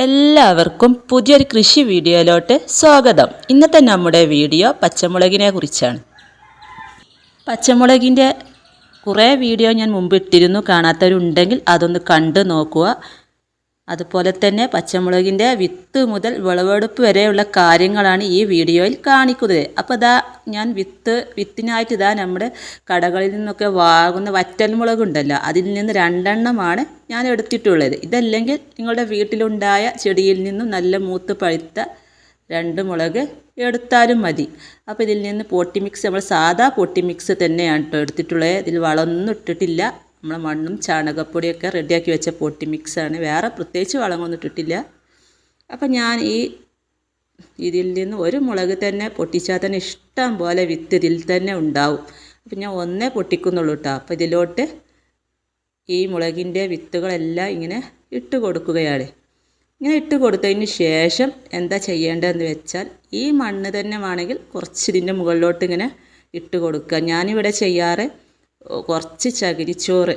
എല്ലാവർക്കും പുതിയൊരു കൃഷി വീഡിയോയിലോട്ട് സ്വാഗതം. ഇന്നത്തെ നമ്മുടെ വീഡിയോ പച്ചമുളകിനെ കുറിച്ചാണ്. പച്ചമുളകിൻ്റെ കുറേ വീഡിയോ ഞാൻ മുമ്പ് ഇട്ടിരുന്നു. കാണാത്തവരുണ്ടെങ്കിൽ അതൊന്ന് കണ്ടു നോക്കുക. അതുപോലെ തന്നെ പച്ചമുളകിൻ്റെ വിത്ത് മുതൽ വിളവെടുപ്പ് വരെയുള്ള കാര്യങ്ങളാണ് ഈ വീഡിയോയിൽ കാണിക്കുന്നത്. അപ്പോൾ ഞാൻ വിത്തിനായിട്ട് നമ്മുടെ കടകളിൽ നിന്നൊക്കെ വാങ്ങുന്ന വറ്റൽമുളകുണ്ടല്ലോ, അതിൽ നിന്ന് 2 എണ്ണമാണ് ഞാൻ എടുത്തിട്ടുള്ളത്. ഇതല്ലെങ്കിൽ നിങ്ങളുടെ വീട്ടിലുണ്ടായ ചെടിയിൽ നിന്നും നല്ല മൂത്ത് പഴുത്ത 2 മുളക് എടുത്താലും മതി. അപ്പോൾ ഇതിൽ നിന്ന് പോട്ടി മിക്സ്, നമ്മൾ സാധാ പോട്ടി മിക്സ് തന്നെയാണ് എടുത്തിട്ടുള്ളത്. ഇതിൽ വളമൊന്നും ഇട്ടിട്ടില്ല. നമ്മൾ മണ്ണും ചാണകപ്പൊടിയൊക്കെ റെഡിയാക്കി വെച്ച പോട്ടി മിക്സാണ്. വേറെ പ്രത്യേകിച്ച് വളമൊന്നും ഇട്ടിട്ടില്ല. അപ്പം ഞാൻ ഇതിൽ നിന്ന് ഒരു മുളക് തന്നെ പൊട്ടിച്ചാൽ തന്നെ ഇഷ്ടം പോലെ വിത്ത് ഇതിൽ തന്നെ ഉണ്ടാവും. അപ്പം ഞാൻ ഒന്നേ പൊട്ടിക്കുന്നുള്ളൂ കേട്ടോ. അപ്പോൾ ഇതിലോട്ട് ഈ മുളകിൻ്റെ വിത്തുകളെല്ലാം ഇങ്ങനെ ഇട്ട് കൊടുക്കുകയാണ്. ഇങ്ങനെ ഇട്ട് കൊടുത്തതിന് ശേഷം എന്താ ചെയ്യേണ്ടതെന്ന് വെച്ചാൽ, ഈ മണ്ണ് തന്നെ വേണമെങ്കിൽ കുറച്ച് ഇതിൻ്റെ മുകളിലോട്ട് ഇങ്ങനെ ഇട്ട് കൊടുക്കുക. ഞാനിവിടെ ചെയ്യാറ് കുറച്ച് ചകിരിച്ചോറ്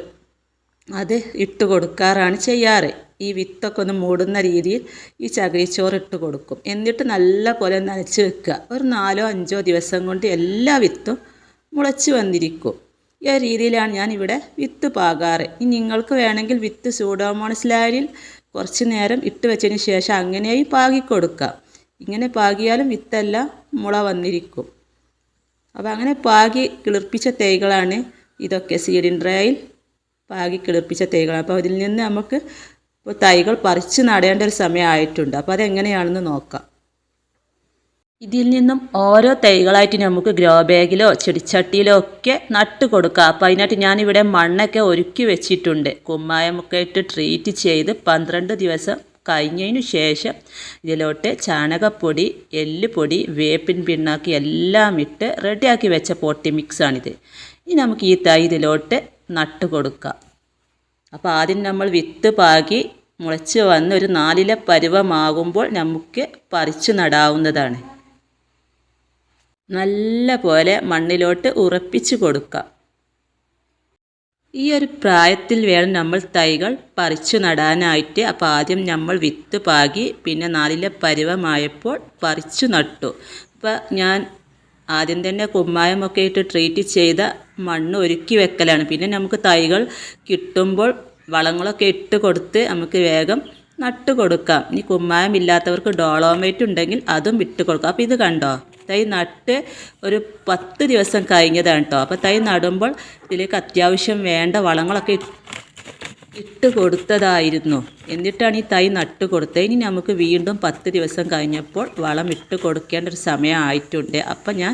അത് ഇട്ട് കൊടുക്കാറാണ് ചെയ്യാറ്. ഈ വിത്തൊക്കെ ഒന്ന് മൂടുന്ന രീതിയിൽ ഈ ചകിരിച്ചോറ് ഇട്ട് കൊടുക്കും. എന്നിട്ട് നല്ല പോലെ നനച്ച് വെക്കുക. ഒരു 4-5 ദിവസം കൊണ്ട് എല്ലാ വിത്തും മുളച്ച് വന്നിരിക്കും. ഈ രീതിയിലാണ് ഞാനിവിടെ വിത്ത് പാകാറ്. ഇനി നിങ്ങൾക്ക് വേണമെങ്കിൽ വിത്ത് സൂഡോമോണസ് ലായനിയിൽ കുറച്ച് നേരം ഇട്ട് വെച്ചതിന് ശേഷം അങ്ങനെയും പാകിക്കൊടുക്കാം. ഇങ്ങനെ പാകിയാലും വിത്തെല്ലാം മുള വന്നിരിക്കും. അപ്പോൾ അങ്ങനെ പാകി കിളിർപ്പിച്ച തൈകളാണ് ഇതൊക്കെ. സീഡിങ് ട്രേയിൽ പാകി കിളിർപ്പിച്ച തൈകളാണ്. അപ്പോൾ ഇതിൽ നിന്ന് നമുക്ക് തൈകൾ പറിച്ച് നടേണ്ട ഒരു സമയമായിട്ടുണ്ട്. അപ്പോൾ അതെങ്ങനെയാണെന്ന് നോക്കാം. ഇതിൽ നിന്നും ഓരോ തൈകളായിട്ട് നമുക്ക് ഗ്രോ ബാഗിലോ ചെടിച്ചട്ടിയിലോ ഒക്കെ നട്ട് കൊടുക്കാം. അപ്പോൾ അതിനായിട്ട് ഞാനിവിടെ മണ്ണൊക്കെ ഒരുക്കി വെച്ചിട്ടുണ്ട്. കുമ്മായമൊക്കെ ഇട്ട് ട്രീറ്റ് ചെയ്ത് 12 ദിവസം കഴിഞ്ഞതിന് ശേഷം ഇതിലോട്ട് ചാണകപ്പൊടി, എല്ലുപൊടി, വേപ്പിൻ പിണ്ണാക്കി എല്ലാം ഇട്ട് റെഡിയാക്കി വെച്ച പോട്ടി മിക്സാണിത്. ഇനി നമുക്ക് ഈ തൈ ഇതിലോട്ട് നട്ട് കൊടുക്കാം. അപ്പോൾ ആദ്യം നമ്മൾ വിത്ത് പാകി മുളച്ച് വന്ന് ഒരു 4 പരുവമാകുമ്പോൾ നമുക്ക് പറിച്ചു നടാവുന്നതാണ്. നല്ല പോലെ മണ്ണിലോട്ട് ഉറപ്പിച്ച് കൊടുക്കാം. ഈ ഒരു പ്രായത്തിൽ വേണം നമ്മൾ തൈകൾ പറിച്ചു നടാനായിട്ട്. അപ്പോൾ ആദ്യം നമ്മൾ വിത്ത് പാകി പിന്നെ 4 പരുവമായപ്പോൾ പറിച്ചു നട്ടു. അപ്പോൾ ഞാൻ ആദ്യം തന്നെ കുമ്മായമൊക്കെ ഇട്ട് ട്രീറ്റ് ചെയ്ത മണ്ണ് ഒരുക്കി വെക്കലാണ്. പിന്നെ നമുക്ക് തൈകൾ കിട്ടുമ്പോൾ വളങ്ങളൊക്കെ ഇട്ട് കൊടുത്ത് നമുക്ക് വേഗം നട്ട് കൊടുക്കാം. ഇനി കുമ്മായം ഇല്ലാത്തവർക്ക് ഡോളോമേറ്റ് ഉണ്ടെങ്കിൽ അതും ഇട്ട് കൊടുക്കാം. അപ്പോൾ ഇത് കണ്ടോ, തൈ നട്ട് ഒരു 10 ദിവസം കഴിഞ്ഞതാണ് കേട്ടോ. അപ്പോൾ തൈ നടുമ്പോൾ ഇതിലേക്ക് അത്യാവശ്യം വേണ്ട വളങ്ങളൊക്കെ ഇട്ട് കൊടുത്തതായിരുന്നു. എന്നിട്ടാണ് ഈ തൈ നട്ട് കൊടുത്തത്. ഇനി നമുക്ക് വീണ്ടും 10 ദിവസം കഴിഞ്ഞപ്പോൾ വളം ഇട്ട് കൊടുക്കേണ്ട ഒരു സമയം ആയിട്ടുണ്ട്. അപ്പം ഞാൻ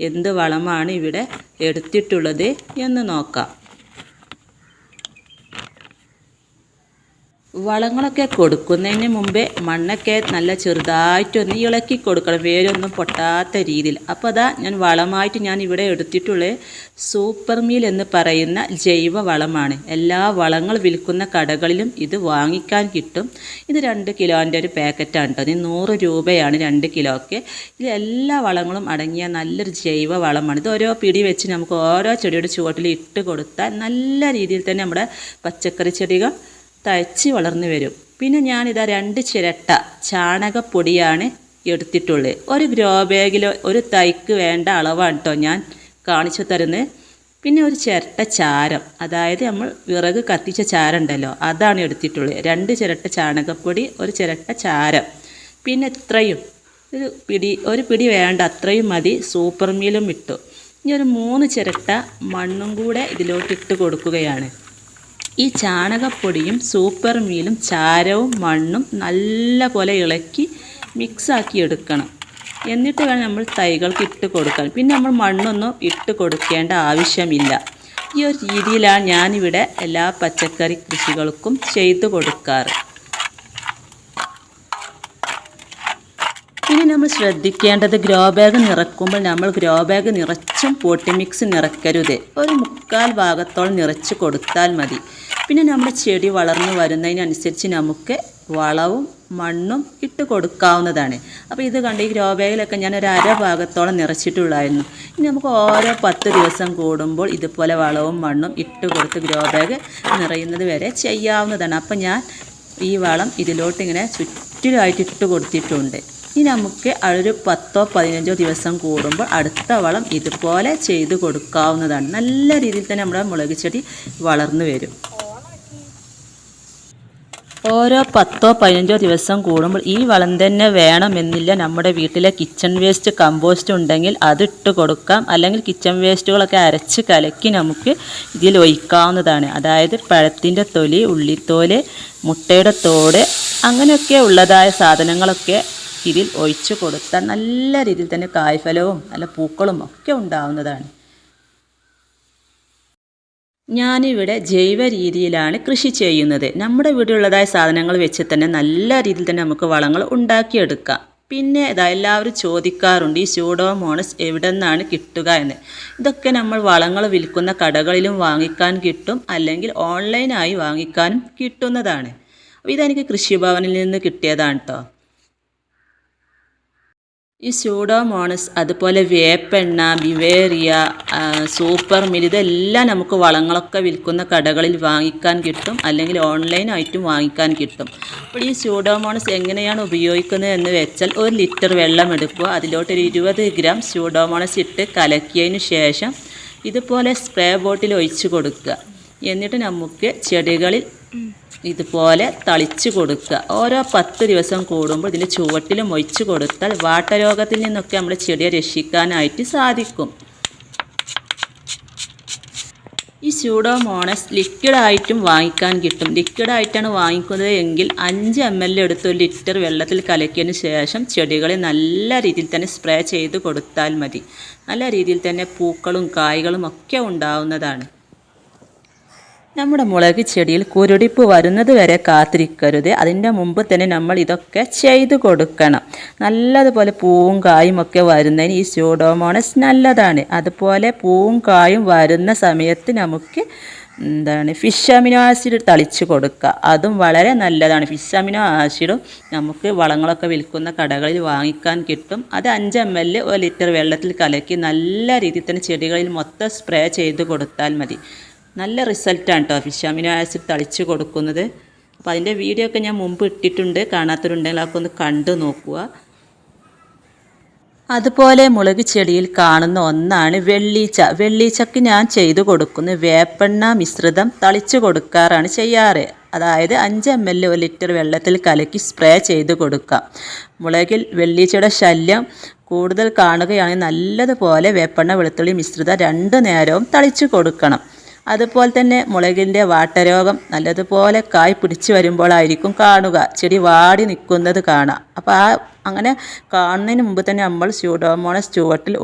എന്ത് വളമാണ് ഇവിടെ എടുത്തിട്ടുള്ളത് എന്ന് നോക്കാം. വളങ്ങളൊക്കെ കൊടുക്കുന്നതിന് മുമ്പേ മണ്ണൊക്കെ നല്ല ചെറുതായിട്ടൊന്ന് ഇളക്കി കൊടുക്കണം, വേരൊന്നും പൊട്ടാത്ത രീതിയിൽ. അപ്പോൾ ഞാൻ വളമായിട്ട് ഞാൻ ഇവിടെ എടുത്തിട്ടുള്ളത് സൂപ്പർ മീൽ എന്ന് പറയുന്ന ജൈവ വളമാണ്. എല്ലാ വളങ്ങൾ വിൽക്കുന്ന കടകളിലും ഇത് വാങ്ങിക്കാൻ കിട്ടും. ഇത് 2 കിലോൻ്റെ ഒരു പാക്കറ്റാണ് കേട്ടോ. ഇത് 100 രൂപയാണ് 2 കിലോയ്ക്ക്. ഇത് എല്ലാ വളങ്ങളും അടങ്ങിയ നല്ലൊരു ജൈവ വളമാണ്. ഇത് ഓരോ പിടി വെച്ച് നമുക്ക് ഓരോ ചെടിയുടെ ചുവട്ടിൽ ഇട്ട് കൊടുത്താൽ നല്ല രീതിയിൽ തന്നെ നമ്മുടെ പച്ചക്കറി ചെടികൾ തഴച്ച് വളർന്നു വരും. പിന്നെ ഞാനിതാ 2 ചിരട്ട ചാണകപ്പൊടിയാണ് എടുത്തിട്ടുള്ളത്. ഒരു ഗ്രോ ബാഗിലോ ഒരു തൈക്ക് വേണ്ട അളവാണ് കേട്ടോ ഞാൻ കാണിച്ചു തരുന്നത്. പിന്നെ ഒരു ചിരട്ട ചാരം, അതായത് നമ്മൾ വിറക് കത്തിച്ച ചാരം ഉണ്ടല്ലോ, അതാണ് എടുത്തിട്ടുള്ളത്. 2 ചിരട്ട ചാണകപ്പൊടി, ഒരു ചിരട്ട ചാരം, പിന്നെ ഇത്രയും ഒരു പിടി വേണ്ട അത്രയും മതി സൂപ്പർ മീലും ഇട്ടു. ഇനി ഒരു 3 ചിരട്ട മണ്ണും കൂടെ ഇതിലോട്ടിട്ട് കൊടുക്കുകയാണ്. ഈ ചാണകപ്പൊടിയും സൂപ്പർ മീലും ചാരവും മണ്ണും നല്ല പോലെ ഇളക്കി മിക്സാക്കി എടുക്കണം. എന്നിട്ട് വേണം നമ്മൾ തൈകൾക്ക് ഇട്ട് കൊടുക്കാൻ. പിന്നെ നമ്മൾ മണ്ണൊന്നും ഇട്ട് കൊടുക്കേണ്ട ആവശ്യമില്ല. ഈ ഒരു രീതിയിലാണ് ഞാനിവിടെ എല്ലാ പച്ചക്കറി കൃഷികൾക്കും ചെയ്തു കൊടുക്കാറ്. ഇനി നമ്മൾ ശ്രദ്ധിക്കേണ്ടത്, ഗ്രോ ബാഗ് നിറക്കുമ്പോൾ നമ്മൾ ഗ്രോ ബാഗ് നിറച്ചും പോട്ടി മിക്സ് നിറക്കരുത്. ഒരു 3/4 ഭാഗത്തോളം നിറച്ച് കൊടുത്താൽ മതി. പിന്നെ നമ്മുടെ ചെടി വളർന്നു വരുന്നതിനനുസരിച്ച് നമുക്ക് വളവും മണ്ണും ഇട്ട് കൊടുക്കാവുന്നതാണ്. അപ്പോൾ ഇത് കണ്ട് ഈ ഗ്രോ ബാഗിലൊക്കെ ഞാൻ ഒരു 1/2 ഭാഗത്തോളം നിറച്ചിട്ടുള്ളായിരുന്നു. ഇനി നമുക്ക് ഓരോ 10 ദിവസം കൂടുമ്പോൾ ഇതുപോലെ വളവും മണ്ണും ഇട്ട് കൊടുത്ത് ഗ്രോ ബാഗ് നിറയുന്നത് വരെ ചെയ്യാവുന്നതാണ്. അപ്പോൾ ഞാൻ ഈ വളം ഇതിലോട്ട് ഇങ്ങനെ ചുവട്ടിലായിട്ട് ഇട്ട് കൊടുത്തിട്ടുണ്ട്. ഇനി നമുക്ക് ഒരു 10-15 ദിവസം കൂടുമ്പോൾ അടുത്ത വളം ഇതുപോലെ ചെയ്ത് കൊടുക്കാവുന്നതാണ്. നല്ല രീതിയിൽ തന്നെ നമ്മുടെ മുളക് ചെടി വളർന്നു വരും. ഓരോ 10-15 ദിവസം കൂടുമ്പോൾ ഈ വളം തന്നെ വേണമെന്നില്ല. നമ്മുടെ വീട്ടിലെ കിച്ചൺ വേസ്റ്റ് കമ്പോസ്റ്റ് ഉണ്ടെങ്കിൽ അതിട്ട് കൊടുക്കാം. അല്ലെങ്കിൽ കിച്ചൺ വേസ്റ്റുകളൊക്കെ അരച്ച് കലക്കി നമുക്ക് ഇതിൽ ഒഴിക്കാവുന്നതാണ്. അതായത് പഴത്തിൻ്റെ തൊലി, ഉള്ളിത്തോല്, മുട്ടയുടെ തോട് അങ്ങനെയൊക്കെ ഉള്ളതായ സാധനങ്ങളൊക്കെ ഇതിൽ ഒഴിച്ചു കൊടുത്താൽ നല്ല രീതിയിൽ തന്നെ കായ്ഫലവും നല്ല പൂക്കളും ഒക്കെ ഉണ്ടാവുന്നതാണ്. ഞാനിവിടെ ജൈവ രീതിയിലാണ് കൃഷി ചെയ്യുന്നത്. നമ്മുടെ വീട്ടിലുള്ളതായ സാധനങ്ങൾ വെച്ച് തന്നെ നല്ല രീതിയിൽ തന്നെ നമുക്ക് വളങ്ങൾ ഉണ്ടാക്കിയെടുക്കാം. പിന്നെ എല്ലാവരും ചോദിക്കാറുണ്ട് ഈ സ്യൂഡോമോണസ് എവിടെ നിന്നാണ് കിട്ടുക എന്ന്. ഇതൊക്കെ നമ്മൾ വളങ്ങൾ വിൽക്കുന്ന കടകളിലും വാങ്ങിക്കാൻ കിട്ടും, അല്ലെങ്കിൽ ഓൺലൈനായി വാങ്ങിക്കാനും കിട്ടുന്നതാണ്. ഇതെനിക്ക് കൃഷിഭവനിൽ നിന്ന് കിട്ടിയതാണ് കേട്ടോ. ഈ സ്യൂഡോമോണസ്, അതുപോലെ വേപ്പെണ്ണ, ബിവേറിയ, സൂപ്പർ മിൽ, ഇതെല്ലാം നമുക്ക് വളങ്ങളൊക്കെ വിൽക്കുന്ന കടകളിൽ വാങ്ങിക്കാൻ കിട്ടും, അല്ലെങ്കിൽ ഓൺലൈനായിട്ടും വാങ്ങിക്കാൻ കിട്ടും. അപ്പോൾ ഈ സ്യൂഡോമോണസ് എങ്ങനെയാണ് ഉപയോഗിക്കുന്നത് എന്ന് വെച്ചാൽ 1 ലിറ്റർ വെള്ളം എടുക്കുക. അതിലോട്ടൊരു 20 ഗ്രാം സ്യൂഡോമോണസ് ഇട്ട് കലക്കിയതിന് ശേഷം ഇതുപോലെ സ്പ്രേ ബോട്ടിൽ ഒഴിച്ച് കൊടുക്കുക. എന്നിട്ട് നമുക്ക് ചെടികളിൽ ഇതുപോലെ തളിച്ച് കൊടുക്കുക. ഓരോ 10 ദിവസം കൂടുമ്പോൾ ഇതിൻ്റെ ചുവട്ടിലും ഒഴിച്ച് കൊടുത്താൽ വാട്ടരോഗത്തിൽ നിന്നൊക്കെ നമ്മുടെ ചെടിയെ രക്ഷിക്കാനായിട്ട് സാധിക്കും. ഈ സ്യൂഡോമോണസ് ലിക്വിഡായിട്ടും വാങ്ങിക്കാൻ കിട്ടും. ലിക്വിഡായിട്ടാണ് വാങ്ങിക്കുന്നത് എങ്കിൽ 5 ml എടുത്ത് 1 ലിറ്റർ വെള്ളത്തിൽ കലക്കിയതിന് ശേഷം ചെടികളെ നല്ല രീതിയിൽ തന്നെ സ്പ്രേ ചെയ്ത് കൊടുത്താൽ മതി. നല്ല രീതിയിൽ തന്നെ പൂക്കളും കായ്കളും ഒക്കെ ഉണ്ടാവുന്നതാണ്. നമ്മുടെ മുളക് ചെടിയിൽ കുരുടിപ്പ് വരുന്നത് വരെ കാത്തിരിക്കരുത്. അതിൻ്റെ മുമ്പ് തന്നെ നമ്മൾ ഇതൊക്കെ ചെയ്ത് കൊടുക്കണം. നല്ലതുപോലെ പൂവും കായും ഒക്കെ വരുന്നതിന് ഈ സ്യൂഡോമോണസ് നല്ലതാണ്. അതുപോലെ പൂവും കായും വരുന്ന സമയത്ത് നമുക്ക് ഫിഷ് അമിനോ ആസിഡ് തളിച്ച് കൊടുക്കുക. അതും വളരെ നല്ലതാണ്. ഫിഷ് അമിനോ ആസിഡും നമുക്ക് വളങ്ങളൊക്കെ വിൽക്കുന്ന കടകളിൽ വാങ്ങിക്കാൻ കിട്ടും. അത് 5 ml 1 ലിറ്റർ വെള്ളത്തിൽ കലക്കി നല്ല രീതിയിൽ തന്നെ ചെടികളിൽ മൊത്തം സ്പ്രേ ചെയ്ത് കൊടുത്താൽ മതി. നല്ല റിസൾട്ടാണ് കേട്ടോ ഫിഷ് അമിനോ ആസിഡ് തളിച്ച് കൊടുക്കുന്നത്. അപ്പോൾ അതിൻ്റെ വീഡിയോ ഒക്കെ ഞാൻ മുമ്പ് ഇട്ടിട്ടുണ്ട്. കാണാത്തവരുണ്ടെങ്കിൽ അതൊക്കെ ഒന്ന് കണ്ടു നോക്കുക. അതുപോലെ മുളക് ചെടിയിൽ കാണുന്ന ഒന്നാണ് വെള്ളീച്ച. വെള്ളീച്ചക്ക് ഞാൻ ചെയ്തു കൊടുക്കുന്നത് വേപ്പെണ്ണ മിശ്രിതം തളിച്ച് കൊടുക്കാറാണ് ചെയ്യാറ്. അതായത് 5 ml 1 ലിറ്റർ വെള്ളത്തിൽ കലക്കി സ്പ്രേ ചെയ്ത് കൊടുക്കാം. മുളകിൽ വെള്ളീച്ചയുടെ ശല്യം കൂടുതൽ കാണുകയാണെങ്കിൽ നല്ലതുപോലെ വേപ്പെണ്ണ വെളുത്തുള്ളി മിശ്രിതം 2 നേരവും തളിച്ച് കൊടുക്കണം. അതുപോലെ തന്നെ മുളകിൻ്റെ വാട്ടരോഗം നല്ലതുപോലെ കായ് പിടിച്ചു വരുമ്പോഴായിരിക്കും കാണുക, ചെടി വാടി നിൽക്കുന്നത് കാണാം. അപ്പോൾ അങ്ങനെ കാണുന്നതിന് മുമ്പ് തന്നെ നമ്മൾ സ്യൂഡോമോണസ് ചുവട്ടിൽ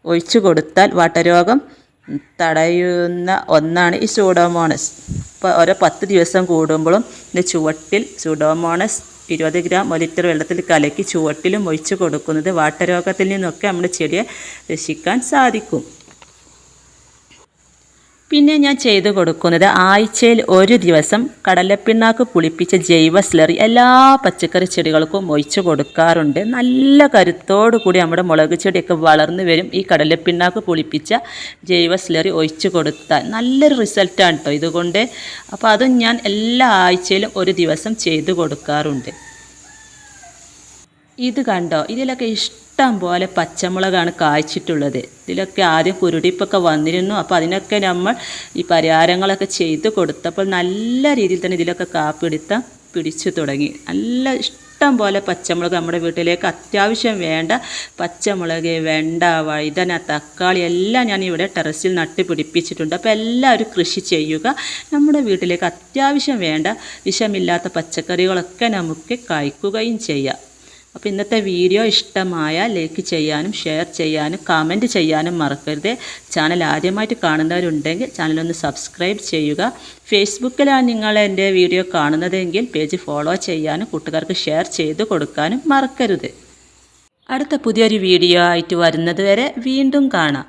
ഒഴിച്ചു കൊടുത്താൽ വാട്ടരോഗം തടയുന്ന ഒന്നാണ് ഈ സ്യൂഡോമോണസ്. ഇപ്പോൾ ഓരോ 10 ദിവസം കൂടുമ്പോഴും ഇതിൻ്റെ ചുവട്ടിൽ സ്യൂഡോമോണസ് 20 ഗ്രാം 1 ലിറ്റർ വെള്ളത്തിൽ കലക്കി ചുവട്ടിലും ഒഴിച്ചു കൊടുക്കുന്നത് വാട്ടരോഗത്തിൽ നിന്നൊക്കെ നമ്മുടെ ചെടിയെ രക്ഷിക്കാൻ സാധിക്കും. പിന്നെ ഞാൻ ചെയ്തു കൊടുക്കുന്നത് ആഴ്ചയിൽ 1 ദിവസം കടലപ്പിണ്ണാക്ക് പുളിപ്പിച്ച ജൈവ സ്ലറി എല്ലാ പച്ചക്കറി ചെടികൾക്കും ഒഴിച്ചു കൊടുക്കാറുണ്ട്. നല്ല കരുത്തോടു കൂടി നമ്മുടെ മുളക് ചെടിയൊക്കെ വളർന്നു വരും. ഈ കടലപ്പിണ്ണാക്ക് പുളിപ്പിച്ച ജൈവ സ്ലറി ഒഴിച്ചു കൊടുത്താൽ നല്ലൊരു റിസൾട്ടാണ് കേട്ടോ ഇതുകൊണ്ട്. അപ്പോൾ അതും ഞാൻ എല്ലാ ആഴ്ചയിലും 1 ദിവസം ചെയ്തു കൊടുക്കാറുണ്ട്. ഇത് കണ്ടോ, ഇതിലൊക്കെ ഇഷ്ടം പോലെ പച്ചമുളകാണ് കായ്ച്ചിട്ടുള്ളത്. ഇതിലൊക്കെ ആദ്യം കുരുടിപ്പൊക്കെ വന്നിരുന്നു. അപ്പോൾ അതിനൊക്കെ നമ്മൾ ഈ പരിഹാരങ്ങളൊക്കെ ചെയ്ത് കൊടുത്തപ്പോൾ നല്ല രീതിയിൽ തന്നെ ഇതിലൊക്കെ പിടിച്ചു തുടങ്ങി. നല്ല ഇഷ്ടം പോലെ പച്ചമുളക് നമ്മുടെ വീട്ടിലേക്ക് അത്യാവശ്യം വേണ്ട പച്ചമുളക്, വെണ്ട, വഴുതന, തക്കാളി എല്ലാം ഞാൻ ഇവിടെ ടെറസിൽ നട്ട് പിടിപ്പിച്ചിട്ടുണ്ട്. അപ്പോൾ എല്ലാവരും കൃഷി ചെയ്യുക. നമ്മുടെ വീട്ടിലേക്ക് അത്യാവശ്യം വേണ്ട വിഷമില്ലാത്ത പച്ചക്കറികളൊക്കെ നമുക്ക് കഴിക്കുകയും ചെയ്യാം. അപ്പോൾ ഇന്നത്തെ വീഡിയോ ഇഷ്ടമായ ലൈക്ക് ചെയ്യാനും ഷെയർ ചെയ്യാനും കമൻറ്റ് ചെയ്യാനും മറക്കരുത്. ചാനൽ ആദ്യമായിട്ട് കാണുന്നവരുണ്ടെങ്കിൽ ചാനലൊന്ന് സബ്സ്ക്രൈബ് ചെയ്യുക. ഫേസ്ബുക്കിലാണ് നിങ്ങൾ എൻ്റെ വീഡിയോ കാണുന്നതെങ്കിൽ പേജ് ഫോളോ ചെയ്യാനും കൂട്ടുകാർക്ക് ഷെയർ ചെയ്ത് കൊടുക്കാനും മറക്കരുത്. അടുത്ത പുതിയൊരു വീഡിയോ ആയിട്ട് വരുന്നത് വരെ വീണ്ടും കാണാം.